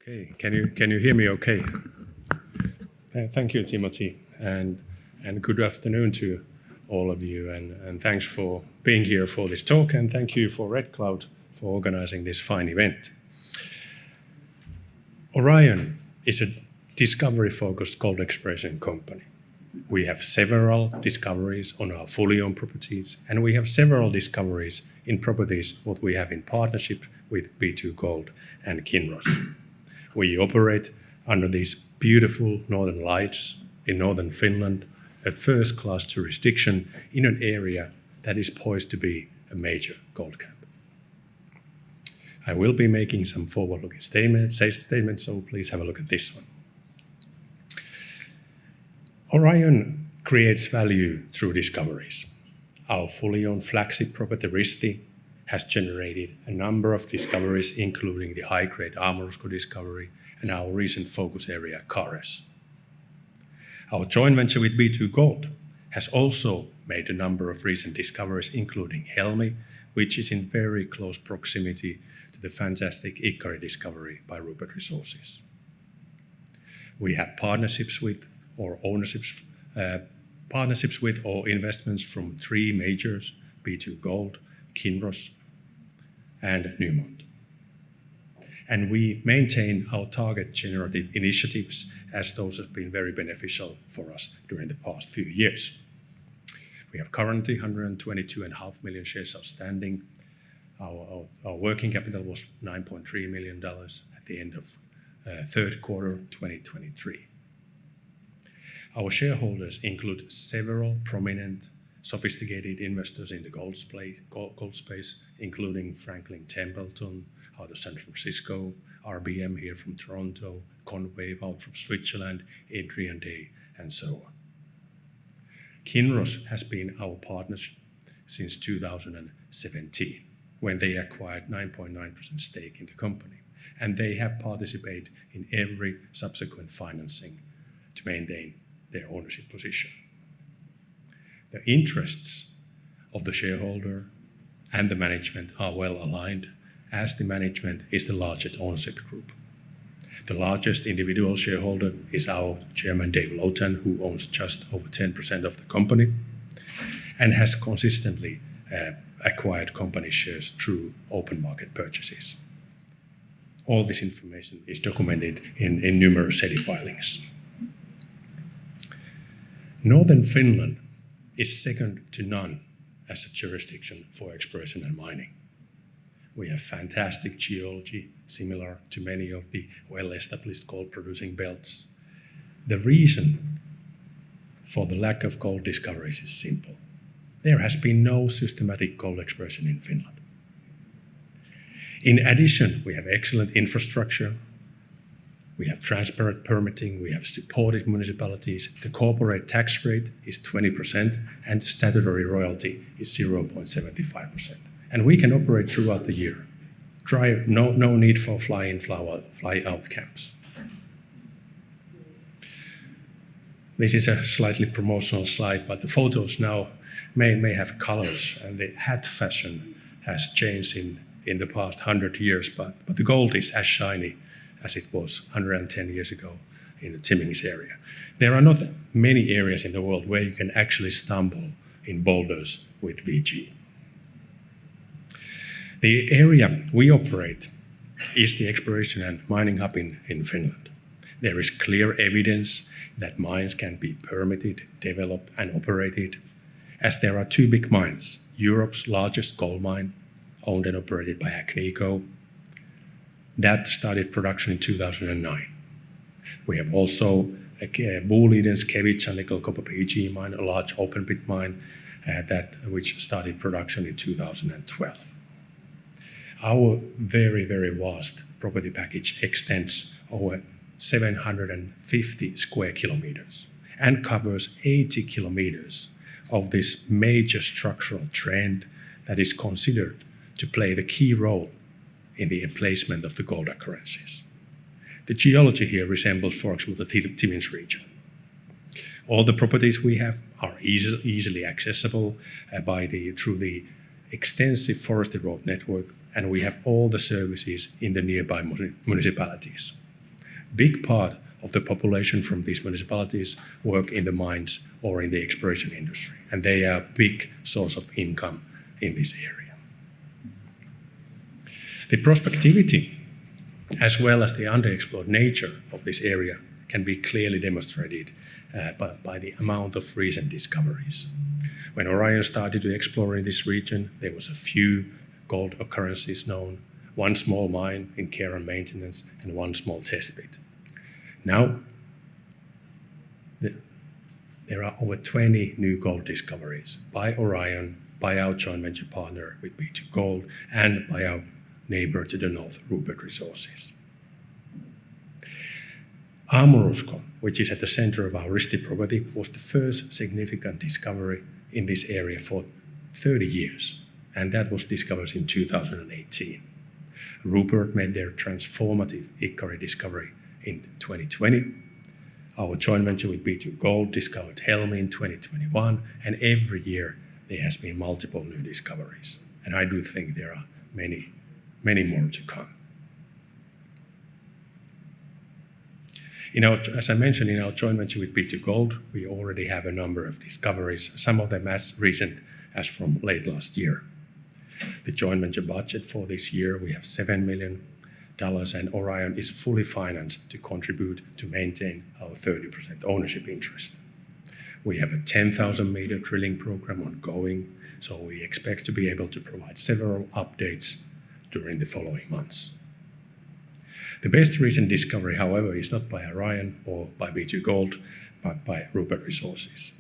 Okay, can you hear me okay? Thank you, Timothy, and good afternoon to all of you, and thanks for being here for this talk, and thank you for Red Cloud for organizing this fine event. Aurion is a discovery-focused gold exploration company. We have several discoveries on our fully owned properties, and we have several discoveries in properties what we have in partnership with B2Gold and Kinross. We operate under these beautiful northern lights in northern Finland, a first-class jurisdiction in an area that is poised to be a major gold camp. I will be making some forward-looking statements, so please have a look at this one. Aurion creates value through discoveries. Our fully owned flagship property, Risti, has generated a number of discoveries, including the high-grade Amursko discovery and our recent focus area, Kares. Our joint venture with B2Gold has also made a number of recent discoveries, including Helmi, which is in very close proximity to the fantastic Ikkari discovery by Rupert Resources. We have partnerships with or investments from three majors, B2Gold, Kinross, and Newmont. And we maintain our target generative initiatives as those have been very beneficial for us during the past few years. We have currently 122.5 million shares outstanding. Our working capital was $9.3 million at the end of third quarter 2023. Our shareholders include several prominent, sophisticated investors in the gold space, including Franklin Templeton out of San Francisco, RBM here from Toronto, Conwave out from Switzerland, Adrian Day, and so on. Kinross has been our partner since 2017, when they acquired 9.9% stake in the company, and they have participated in every subsequent financing to maintain their ownership position. The interests of the shareholder and the management are well aligned, as the management is the largest ownership group. The largest individual shareholder is our chairman, Dave Lotan, who owns just over 10% of the company and has consistently acquired company shares through open market purchases. All this information is documented in numerous SEDI filings. Northern Finland is second to none as a jurisdiction for exploration and mining. We have fantastic geology, similar to many of the well-established gold-producing belts. The reason for the lack of gold discoveries is simple. There has been no systematic gold exploration in Finland. In addition, we have excellent infrastructure. We have transparent permitting, we have supported municipalities, the corporate tax rate is 20%, and statutory royalty is 0.75%. And we can operate throughout the year. No need for fly-in, fly-out camps. This is a slightly promotional slide, but the photos now may have colors, and the hat fashion has changed in the past 100 years, but the gold is as shiny as it was 110 years ago in the Timmins area. There are not many areas in the world where you can actually stumble in boulders with VG. The area we operate is the exploration and mining hub in Finland. There is clear evidence that mines can be permitted, developed, and operated, as there are two big mines, Europe's largest gold mine, owned and operated by Agnico, that started production in 2009. We have also Boliden's Kevitsa nickel copper PG mine, a large open pit mine which started production in 2012. Our very, very vast property package extends over 750 square kilometers and covers 80 kilometers of this major structural trend that is considered to play the key role in the emplacement of the gold occurrences. The geology here resembles, for example, the Timmins region. All the properties we have are easily accessible through the extensive forestry road network, and we have all the services in the nearby municipalities. big part of the population from these municipalities work in the mines or in the exploration industry, and they are a big source of income in this area. The prospectivity, as well as the underexplored nature of this area, can be clearly demonstrated by the amount of recent discoveries. When Aurion started to explore in this region, there was a few gold occurrences known, one small mine in care and maintenance, and one small test pit. Now, there are over 20 new gold discoveries by Aurion, by our joint venture partner with B2Gold, and by our neighbor to the north, Rupert Resources. Amorusko, which is at the center of our Risti property, was the first significant discovery in this area for 30 years, and that was discovered in 2018. Rupert made their transformative Ikkari discovery in 2020. Our joint venture with B2Gold discovered Helmi in 2021, and every year there has been multiple new discoveries. And I do think there are many, many more to come. As I mentioned, in our joint venture with B2Gold, we already have a number of discoveries, some of them as recent as from late last year. The joint venture budget for this year, we have $7 million, and Aurion is fully financed to contribute to maintain our 30% ownership interest. We have a 10,000-meter drilling program ongoing, so we expect to be able to provide several updates during the following months. The best recent discovery, however, is not by Aurion or by B2Gold, but by Rupert Resources.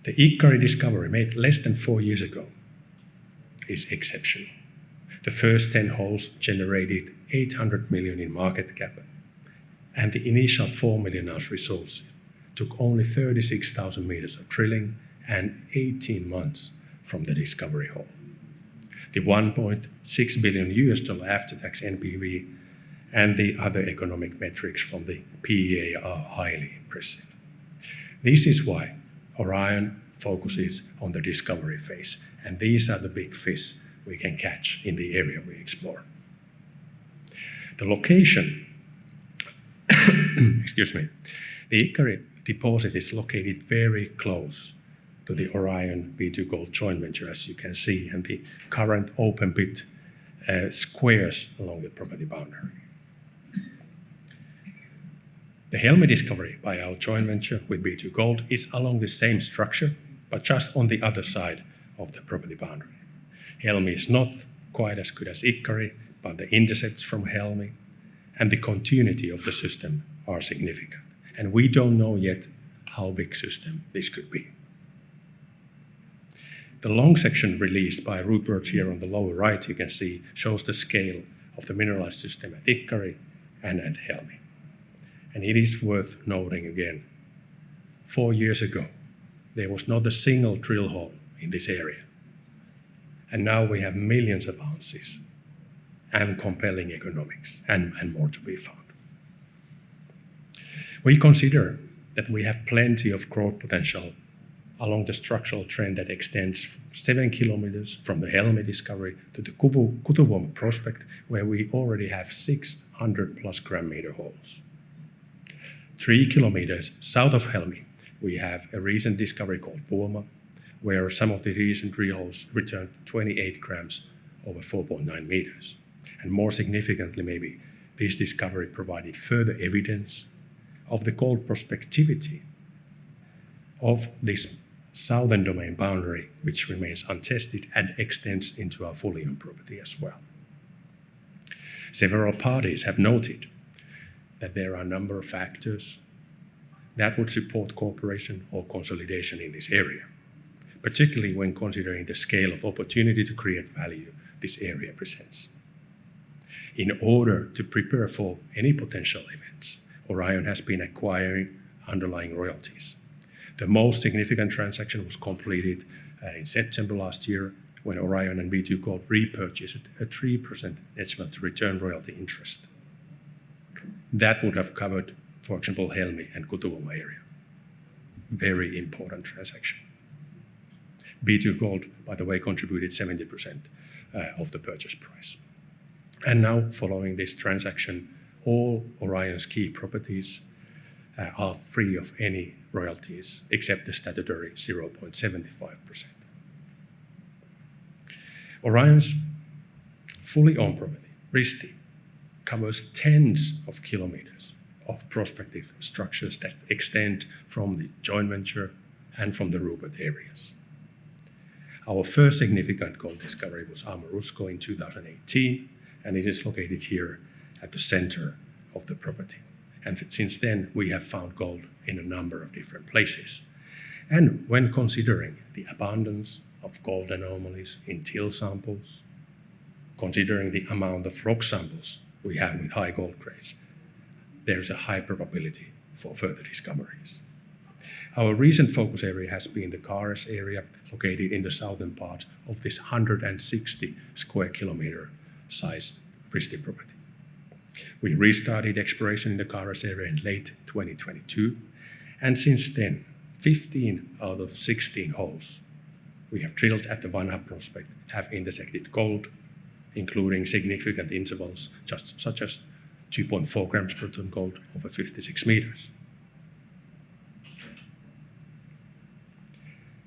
The Ikkari discovery made less than 4 years ago is exceptional. The first 10 holes generated 800 million in market cap, and the initial 4 million ounce resource took only 36,000 meters of drilling and 18 months from the discovery hole. The $1.6 billion after-tax NPV and the other economic metrics from the PEA are highly impressive. This is why Aurion focuses on the discovery phase, and these are the big fish we can catch in the area we explore. The location, the Ikkari deposit is located very close to the Aurion B2Gold joint venture, as you can see, and the current open pit squares along the property boundary. The Helmi discovery by our joint venture with B2Gold is along the same structure, but just on the other side of the property boundary. Helmi is not quite as good as Ikkari, but the intercepts from Helmi and the continuity of the system are significant. And we don't know yet how big system this could be. The long section released by Rupert here on the lower right, you can see, shows the scale of the mineralized system at Ikkari and at Helmi. And it is worth noting again, 4 years ago, there was not a single drill hole in this area. And now we have millions of ounces and compelling economics and more to be found. We consider that we have plenty of growth potential along the structural trend that extends 7 kilometers from the Helmi discovery to the Kutuvuoma prospect, where we already have 600 plus gram meter holes. 3 kilometers south of Helmi, we have a recent discovery called Vuoma, where some of the recent drill holes returned 28 grams over 4.9 meters. And more significantly, maybe, this discovery provided further evidence of the gold prospectivity of this southern domain boundary, which remains untested and extends into our fully owned property as well. Several parties have noted that there are a number of factors that would support cooperation or consolidation in this area, particularly when considering the scale of opportunity to create value this area presents. In order to prepare for any potential events, Aurion has been acquiring underlying royalties. The most significant transaction was completed in September last year, when Aurion and B2Gold repurchased a 3% net smelter return royalty interest. That would have covered, for example, Helmi and Kutuvuoma area. Very important transaction. B2Gold, by the way, contributed 70% of the purchase price. And now, following this transaction, all Orion's key properties are free of any royalties except the statutory 0.75%. Orion's fully owned property, Risti, covers tens of kilometers of prospective structures that extend from the joint venture and from the Rupert areas. Our first significant gold discovery was Amorusko in 2018, and it is located here at the center of the property. And since then, we have found gold in a number of different places. And when considering the abundance of gold anomalies in till samples, considering the amount of rock samples we have with high gold grades, there's a high probability for further discoveries. Our recent focus area has been the Kares area, located in the southern part of this 160 square kilometer sized Risti property. We restarted exploration in the Kares area in late 2022, and since then, 15 out of 16 holes we have drilled at the Vanha prospect have intersected gold, including significant intervals such as 2.4 grams per ton gold over 56 meters.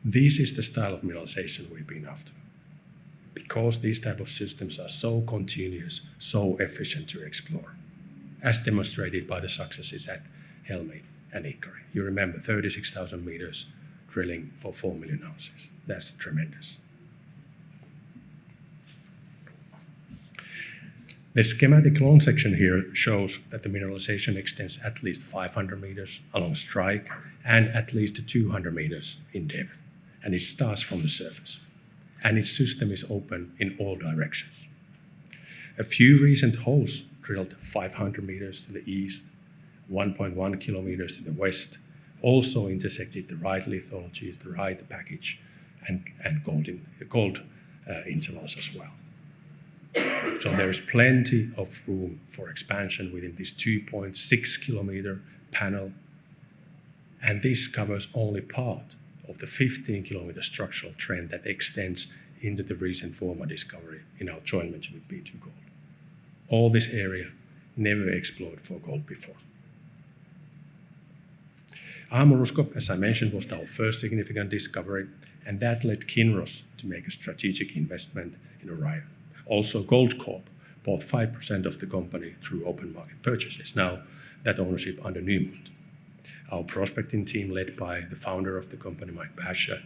This is the style of mineralization we've been after. Because these type of systems are so continuous, so efficient to explore, as demonstrated by the successes at Helmi and Ikkari. You remember 36,000 meters drilling for 4 million ounces. That's tremendous. The schematic long section here shows that the mineralization extends at least 500 meters along strike and at least 200 meters in depth, and it starts from the surface. And its system is open in all directions. A few recent holes drilled 500 meters to the east, 1.1 kilometers to the west, also intersected the right lithologies, the right package, and gold intervals as well. So there is plenty of room for expansion within this 2.6 kilometer panel, and this covers only part of the 15 kilometer structural trend that extends into the recent Forma discovery in our joint venture with B2 Gold. All this area never explored for gold before. Amorusko, as I mentioned, was our first significant discovery, and that led Kinross to make a strategic investment in Aurion. Also, Goldcorp bought 5% of the company through open market purchases. Now, that ownership under Newmont. Our prospecting team, led by the founder of the company, Mike Basher,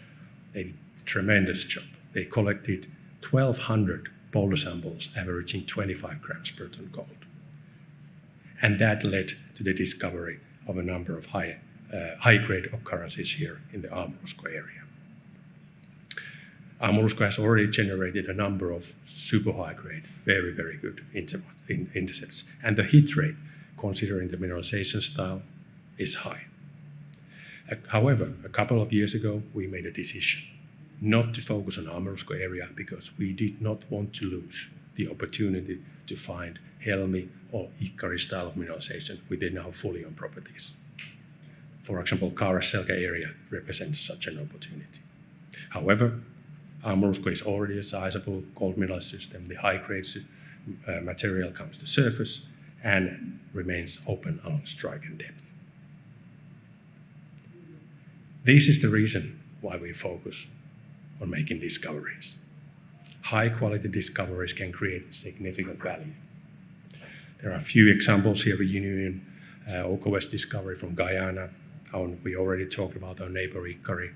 did a tremendous job. They collected 1,200 boulder samples averaging 25 grams per ton gold. And that led to the discovery of a number of high-grade occurrences here in the Amorusko area. Amorusko has already generated a number of super high-grade, very, very good intercepts. And the hit rate, considering the mineralization style, is high. However, a couple of years ago, we made a decision not to focus on Amorusko area because we did not want to lose the opportunity to find Helmi or Ikkari style of mineralization within our fully owned properties. For example, Kares-Selkä area represents such an opportunity. However, Amorusko is already a sizable gold mineral system. The high-grade material comes to surface and remains open along strike and depth. This is the reason why we focus on making discoveries. High-quality discoveries can create significant value. There are a few examples here, Reunion, Oko West discovery from Guyana. We already talked about our neighbor Ikkari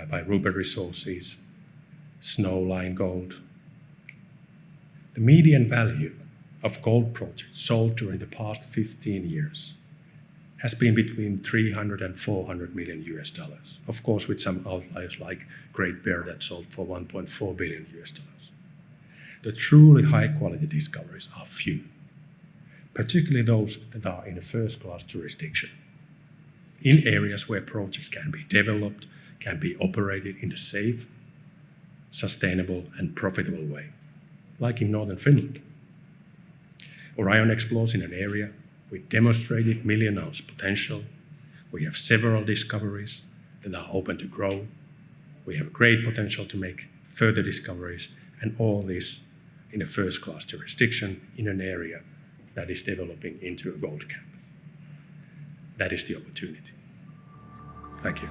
by Rupert Resources, Snowline Gold. The median value of gold projects sold during the past 15 years has been between 300 and 400 million US dollars. Of course, with some outliers like Great Bear that sold for 1.4 billion US dollars. The truly high quality discoveries are few, particularly those that are in a first-class jurisdiction, in areas where projects can be developed, can be operated in a safe, sustainable and profitable way, like in northern Finland. Aurion explores in an area with demonstrated million-ounce potential. We have several discoveries that are open to grow. We have great potential to make further discoveries, and all this in a first-class jurisdiction in an area that is developing into a gold camp. That is the opportunity. Thank you.